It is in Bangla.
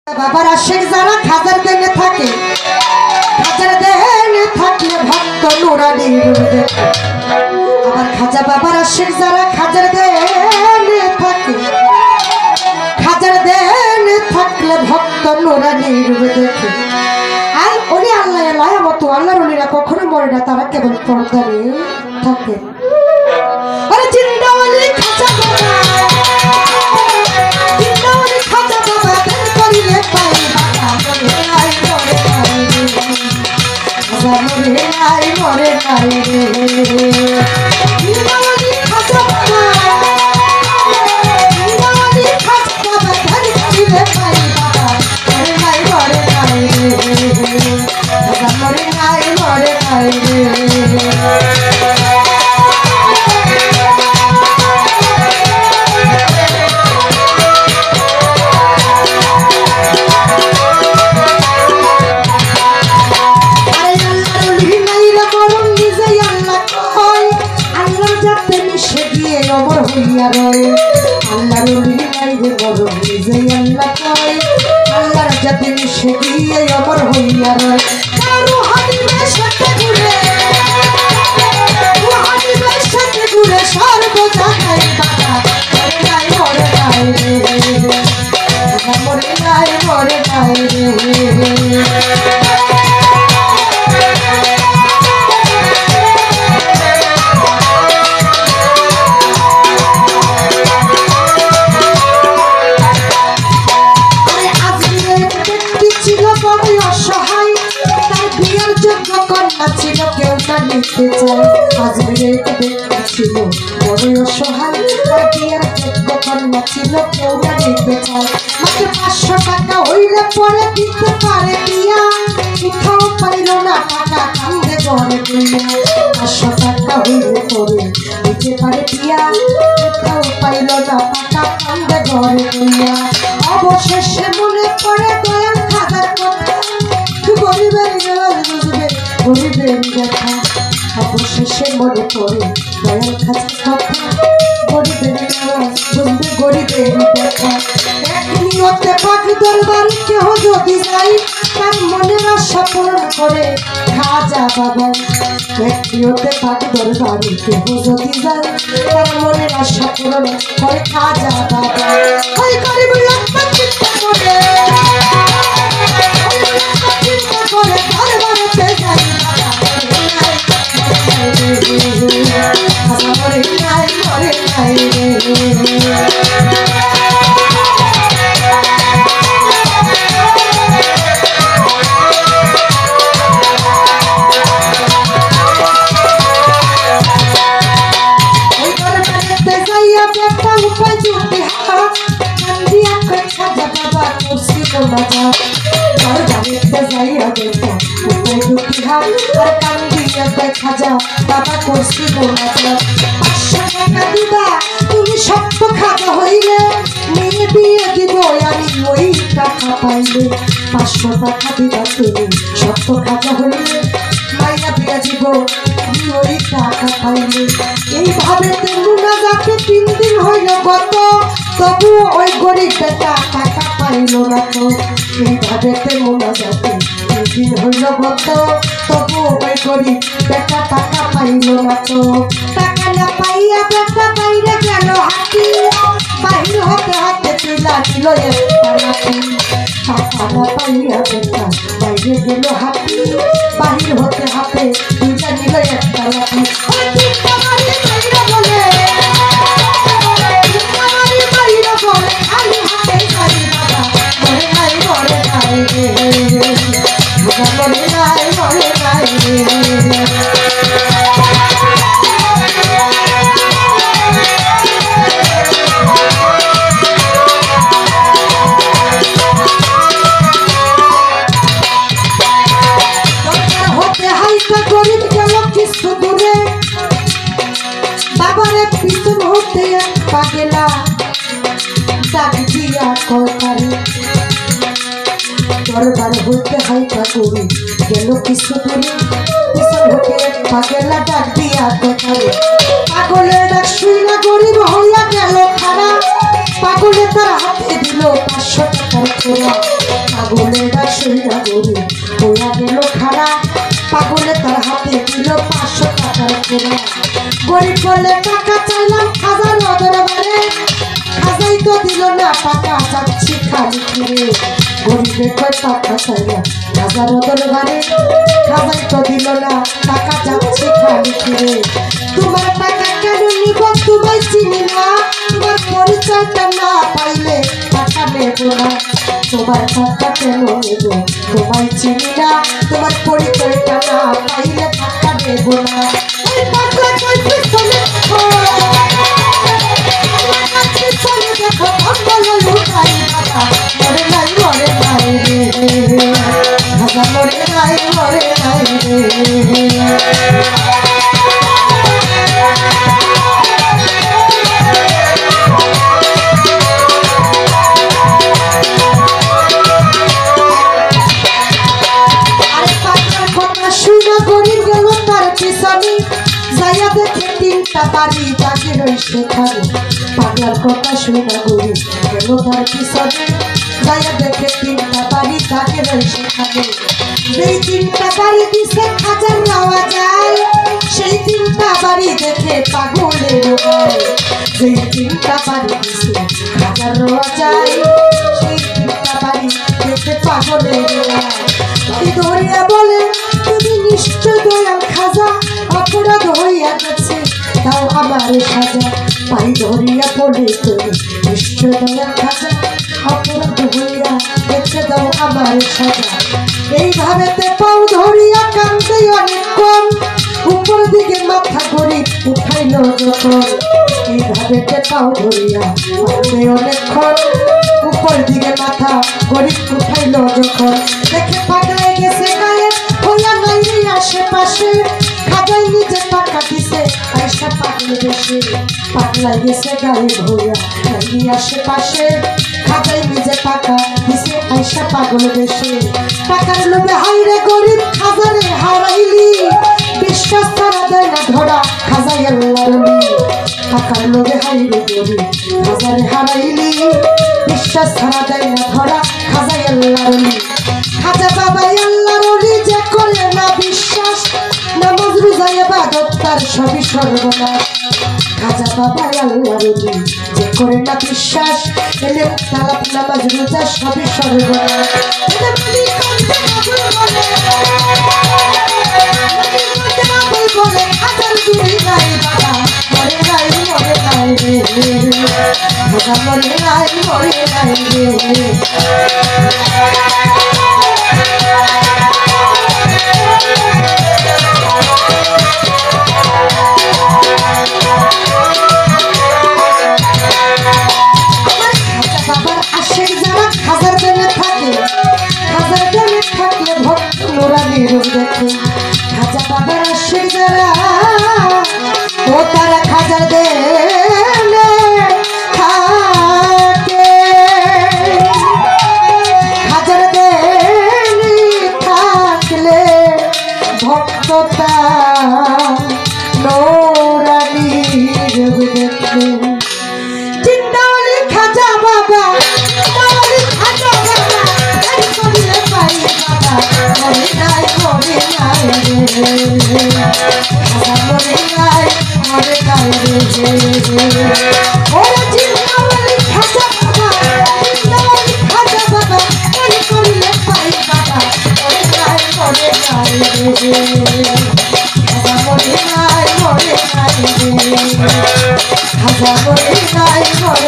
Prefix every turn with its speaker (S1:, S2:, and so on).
S1: বাবার আশেক যারা খাজার দেনে থাকে, খাজার দেনে থাকলে ভক্ত নুরানি রূপে। আমার খাজা বাবার আশেক যারা খাজার দেনে থাকে, খাজার দেনে থাকলে ভক্ত নুরানি রূপে দেখে। আর উনি আল্লাহ আল্লাহ মতো আল্লাহর উনিরা কখনো মরে না, তারা কেবল পর্দা নিয়ে থাকে। আরে জিন্দাওয়ালি খাজা বাবা, জিন্দাওয়ালি খাজা বাবা দেন করিলে পাই বাবা মরে নাই মরে নাই মরে নাই রে। জিন্দাওয়ালি খাজা বাবা, জিন্দাওয়ালি খাজা বাবা দেন করিলে পাই বাবা মরে নাই রে, মরে নাই রে। আল্লাহর ওলি নাই রে মরণ নিজে আল্লাহ কয়, আল্লাহর জাতি মিশে গিয়ে অমর হইয়া রয়। রুহানি বেশতে ঘুরে, রুহানি বেশতে ঘুরে সর্বজাগায় বাবা মরে নাই রে, মরে নাই রে। আজমিরে ছিল বড় অসহায়, তার বিয়ের যোগ্য কন্যা ছিল কেউ না নিতে চায়। মাত্র 500 টাকা হইলে পরে দিতে পারে বিয়া, কোথাও পাইল না টাকা কান্দে ঘরে দিয়া। 500 টাকা হইলে পরে দিতে পারে বিয়া, কোথাও পাইল না টাকা কান্দে ঘরে দিয়া। অবশেষে মনে পড়ে দয়াল খাজার কথা, গরিবের বুঝবে গরিবের দেখা। অবশেষে মনে পড়ে দয়াল খাজার কথা, গরিবের বুঝবে গরিবের দেখা। এক নিয়তে পাক দরবার কেহ যদি যাই, তার মনের আশা পূরণ করে খাজা বাবা। এক নিয়তে পাক দরবার কেহ যদি যাই, তার মনের আশা পূরণ করে খাজা বাবা। ওই গরিব লক্ষ্য চিন্তা করে, চিন্তা করে দরবারেতে যাই মরে নাই রে। খাজা বাবা করছি গোলা 500 টাকা দিবা তুমি সত্য খাজা হইলে, মেয়ে বিয়ে দিব আমি ওই টাকা পাইলে। 500 টাকা দিবা তুমি সত্য খাজা হইলে, মাইয়া বিয়ে দিব আমি ওই টাকা পাইলে। এইভাবে তেমুনা যাতে 3 দিন হইল গত, তবু ওই গরিব বেটা টাকা পাইল না তো। এইভাবে তেমুনা যাতে 3 দিন হইল গত, তবু ওই গরিব বেটা টাকা পাইল না তো। টাকা না পাইয়া বেটা বাইরে গেল হাতি, বাহির হতে হাতে তুলা ছিল একটা লাঠি। টাকা না পাইয়া বেটা বাইরে গেল হাতি, বাহির হতে হাতে তুলা নিল একটা লাঠি। দরবার হইতে হাইটা করি গেল কিছু দূরে, পিছন হতে পাগলা ডাক দিয়া দেখালে পাগলের ডাক শুই না গরিব হইয়া গেল খানা পাগলে তার হাতে দিল 500 টাকার খোলা পাগলের ডাক শুই না গরিব হইয়া গেল খানা পাগলে তার হাতে দিল 500 টাকার খোলা গরিব বলে টাকা চাইলাম খাজার দরবারে খাজাই তো দিল না টাকা চাচ্ছি খালি ফিরে গরিবে কয় টাকা চাইলাম খাজার দরবারে খাজাই তো দিল না টাকা চাচ্ছি খালি ফিরে তোমার টাকা কেন নিব তোমায় চিনি না তোমার পরিচয়টা না পাইলে টাকা নেব না তোমার টাকা কেন নেব তোমায় চিনি না তোমার পরিচয়টা না পাইলে টাকা নেব না ওই পাগলা কই পিছনে দেখো অঙ্গল লুকাই বাবা মরে নাই রে ভাগা মরে নাই রে যাইয়া দেখে 3টা বাড়ি তাকে রইছে খালি পাগলার কথা শুনে গরি গেল তার পিছনে যাইয়া দেখে 3টা বাড়ি তাকে রইছে খালি যেই 3টা বাড়ি দিছে খাজার রাওয়া যায় সেই 3টা বাড়ি দেখে পাগলের হয় যেই 3টা বাড়ি দিছে খাজার রাওয়া যায় সেই 3টা বাড়ি দেখে পাগলের হয় ধরিয়া বলে তুমি নিশ্চয় দয়াল খাজা অপরাধ হইয়া গেছে তাও আমার সাজা পাই ধরিয়া বলে তুমি নিশ্চয় দয়াল খাজা অপরাধ হইয়া গেছে দাও আমার সাজা এইভাবে পাও ধরিয়া কান্দে অনেকক্ষণ উপর দিকে মাথা করি উঠাইল যখন এইভাবে পাও ধরিয়া কান্দে অনেকক্ষণ উপর দিকে মাথা করি উঠাইল যখন দেখে পাগলাই গেছে গায়ে হইয়া নাই আশেপাশে খাজাই নিজে টাকা দিছে আইসা পাগল বেশি পাগলাই গেছে গায়ে হইয়া নাই আশেপাশে খাজাই নিজে টাকা দিছে আইসা পাগল বেশি টাকার লোভে হাইরে গরিব খাজারে হারাইলি বিশ্বাস তারা দেয় না ধরা খাজাই আল্লাহর টাকার লোভে হাইরে গরিব খাজারে হারাইলি বিশ্বাস তারা দেয় না ধরা খাজাই আল্লাহর খাজা বাবাই আল্লাহর যে করে না বিশ্বাস নামাজ রোজা ইবাদত তার সবই সর্বনাশ খাজা বাবাই আল্লাহর যে করে না বিশ্বাস এলে সালাত নামাজ রোজা সবই সর্বনাশ বলে খাজার দুই নাই বাবা মরে নাই রে খাজা মরে নাই রে খাজা বাবার আসে যারা ও তারা খাজার দেনে থাকে খাজার দেনে থাকলে ভক্ততা নোরানির দেখে চিন্তাওয়ালি খাজা বাবা খাজা বাবা করিলে পাই বাবা মরে নাই ওরা চিন্তাওয়ালি খাজা বাবা খাজা বাবা করিলে পাই বাবা মরে নাই খাজা মরে নাই